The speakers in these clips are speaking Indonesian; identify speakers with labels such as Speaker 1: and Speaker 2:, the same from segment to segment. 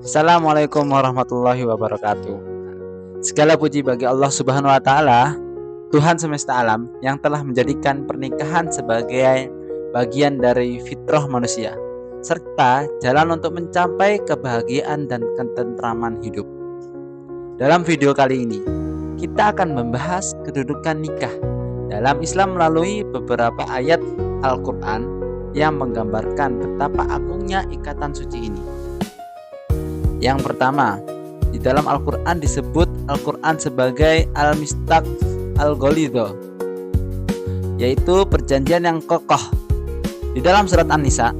Speaker 1: Assalamualaikum warahmatullahi wabarakatuh. Segala puji bagi Allah Subhanahu wa taala, Tuhan semesta alam yang telah menjadikan pernikahan sebagai bagian dari fitrah manusia serta jalan untuk mencapai kebahagiaan dan ketentraman hidup. Dalam video kali ini, kita akan membahas kedudukan nikah dalam Islam melalui beberapa ayat Al-Qur'an yang menggambarkan betapa agungnya ikatan suci ini. Yang pertama, di dalam Al-Quran disebut Al-Quran sebagai Al-Mistaq Al-Ghalidha, yaitu perjanjian yang kokoh. Di dalam surat An-Nisa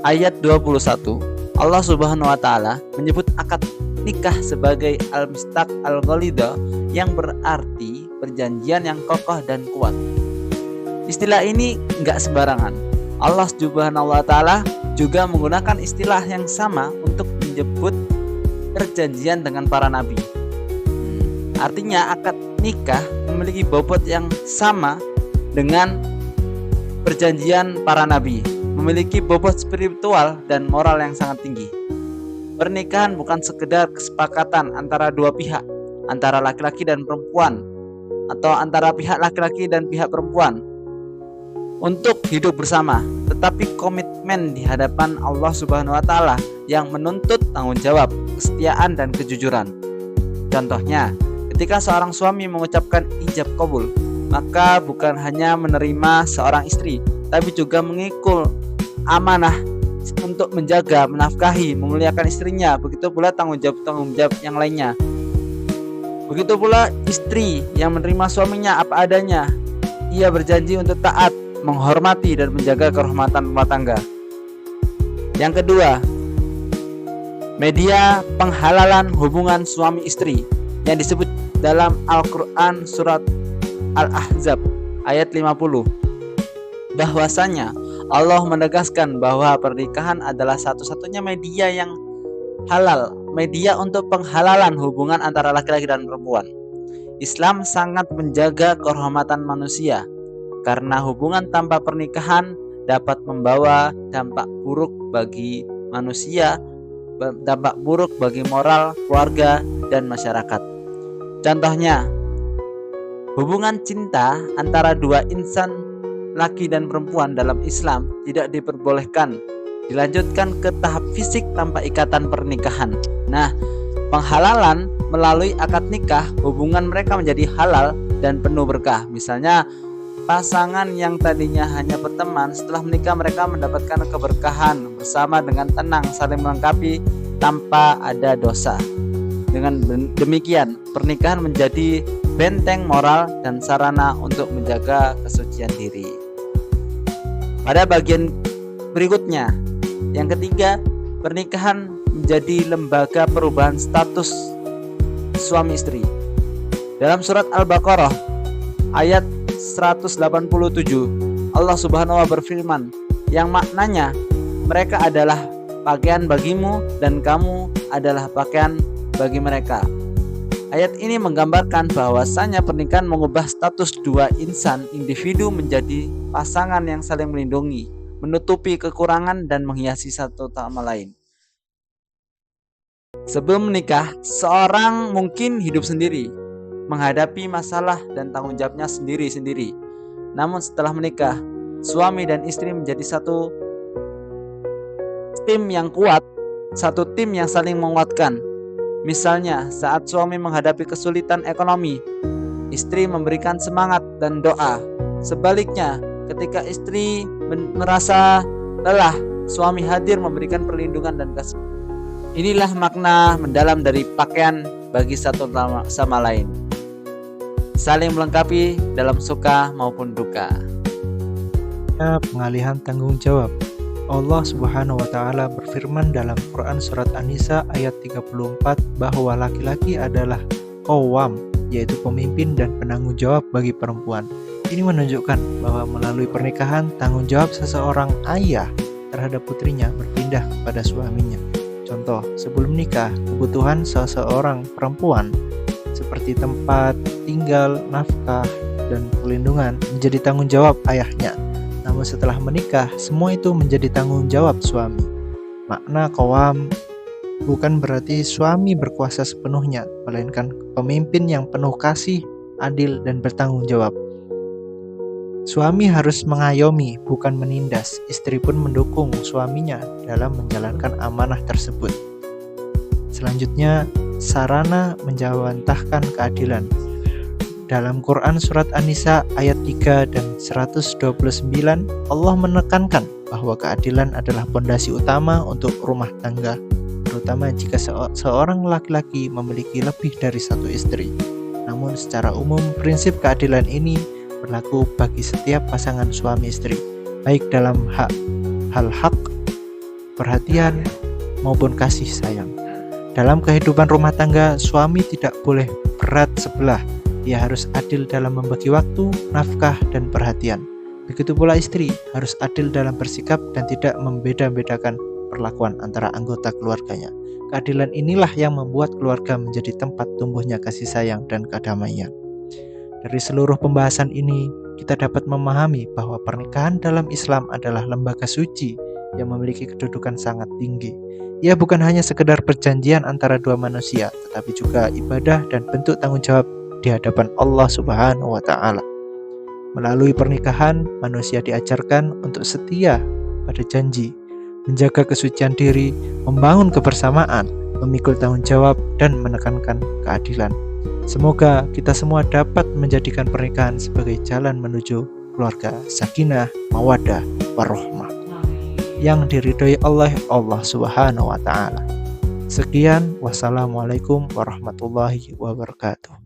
Speaker 1: ayat 21, Allah Subhanahu wa taala menyebut akad nikah sebagai Al-Mistaq Al-Ghalidha yang berarti perjanjian yang kokoh dan kuat. Istilah ini enggak sembarangan. Allah Subhanahu wa taala juga menggunakan istilah yang sama untuk menyebut perjanjian dengan para nabi. Artinya akad nikah memiliki bobot yang sama dengan perjanjian para nabi, memiliki bobot spiritual dan moral yang sangat tinggi. Pernikahan bukan sekedar kesepakatan antara dua pihak, antara laki-laki dan perempuan, atau antara pihak laki-laki dan pihak perempuan untuk hidup bersama, tetapi komitmen di hadapan Allah Subhanahu wa taala yang menuntut tanggung jawab, kesetiaan dan kejujuran. Contohnya, ketika seorang suami mengucapkan ijab qabul, maka bukan hanya menerima seorang istri, tapi juga mengikul amanah untuk menjaga, menafkahi, memuliakan istrinya. Begitu pula tanggung jawab yang lainnya. Begitu pula istri yang menerima suaminya apa adanya. Ia berjanji untuk taat, menghormati dan menjaga kehormatan rumah tangga. Yang kedua, media penghalalan hubungan suami istri yang disebut dalam Al-Quran surat Al-Ahzab ayat 50, bahwasanya Allah menegaskan bahwa pernikahan adalah satu-satunya media yang halal, media untuk penghalalan hubungan antara laki-laki dan perempuan. Islam sangat menjaga kehormatan manusia karena hubungan tanpa pernikahan dapat membawa dampak buruk bagi manusia, dampak buruk bagi moral, keluarga, dan masyarakat. Contohnya, hubungan cinta antara dua insan laki dan perempuan dalam Islam tidak diperbolehkan dilanjutkan ke tahap fisik tanpa ikatan pernikahan. Nah, penghalalan melalui akad nikah, hubungan mereka menjadi halal dan penuh berkah. Misalnya, pasangan yang tadinya hanya berteman, setelah menikah mereka mendapatkan keberkahan bersama dengan tenang, saling melengkapi tanpa ada dosa. Dengan demikian, pernikahan menjadi benteng moral dan sarana untuk menjaga kesucian diri. Pada bagian berikutnya, yang ketiga, pernikahan menjadi lembaga perubahan status suami istri. Dalam surat Al-Baqarah ayat 187, Allah Subhanahu wa berfirman yang maknanya, mereka adalah pakaian bagimu dan kamu adalah pakaian bagi mereka. Ayat ini menggambarkan bahwasanya pernikahan mengubah status dua insan individu menjadi pasangan yang saling melindungi, menutupi kekurangan dan menghiasi satu sama lain. Sebelum menikah, seorang mungkin hidup sendiri, menghadapi masalah dan tanggung jawabnya sendiri-sendiri. Namun setelah menikah, suami dan istri menjadi satu tim yang kuat, satu tim yang saling menguatkan. Misalnya, saat suami menghadapi kesulitan ekonomi, istri memberikan semangat dan doa. Sebaliknya, ketika istri merasa lelah, suami hadir memberikan perlindungan dan kasih. Inilah makna mendalam dari pakaian bagi satu sama lain, saling melengkapi dalam suka maupun duka.
Speaker 2: Pengalihan tanggung jawab. Allah Subhanahu wa taala berfirman dalam Quran surat An-Nisa ayat 34 bahwa laki-laki adalah qawwam, yaitu pemimpin dan penanggung jawab bagi perempuan. Ini menunjukkan bahwa melalui pernikahan, tanggung jawab seseorang ayah terhadap putrinya berpindah kepada suaminya. Contoh, sebelum nikah, kebutuhan seseorang perempuan seperti tempat tinggal, nafkah, dan perlindungan menjadi tanggung jawab ayahnya. Namun setelah menikah, semua itu menjadi tanggung jawab suami. Makna qawwam bukan berarti suami berkuasa sepenuhnya, melainkan pemimpin yang penuh kasih, adil, dan bertanggung jawab. Suami harus mengayomi, bukan menindas. Istri pun mendukung suaminya dalam menjalankan amanah tersebut. Selanjutnya, sarana menjawantahkan keadilan. Dalam Quran Surat An-Nisa ayat 3 dan 129, Allah menekankan bahwa keadilan adalah pondasi utama untuk rumah tangga, terutama jika seorang laki-laki memiliki lebih dari satu istri. Namun secara umum, prinsip keadilan ini berlaku bagi setiap pasangan suami istri, baik dalam hal hak, perhatian, maupun kasih sayang. Dalam kehidupan rumah tangga, suami tidak boleh berat sebelah. Ia harus adil dalam membagi waktu, nafkah, dan perhatian. Begitu pula istri harus adil dalam bersikap dan tidak membeda-bedakan perlakuan antara anggota keluarganya. Keadilan inilah yang membuat keluarga menjadi tempat tumbuhnya kasih sayang dan kedamaian. Dari seluruh pembahasan ini, kita dapat memahami bahwa pernikahan dalam Islam adalah lembaga suci yang memiliki kedudukan sangat tinggi. Ia bukan hanya sekedar perjanjian antara dua manusia, tetapi juga ibadah dan bentuk tanggung jawab di hadapan Allah Subhanahu wa Ta'ala. Melalui pernikahan, manusia diajarkan untuk setia pada janji, menjaga kesucian diri, membangun kebersamaan, memikul tanggung jawab, dan menekankan keadilan. Semoga kita semua dapat menjadikan pernikahan sebagai jalan menuju keluarga sakinah, mawaddah, warahmah yang diridhoi oleh Allah Subhanahu wa Ta'ala. Sekian, wassalamualaikum warahmatullahi wabarakatuh.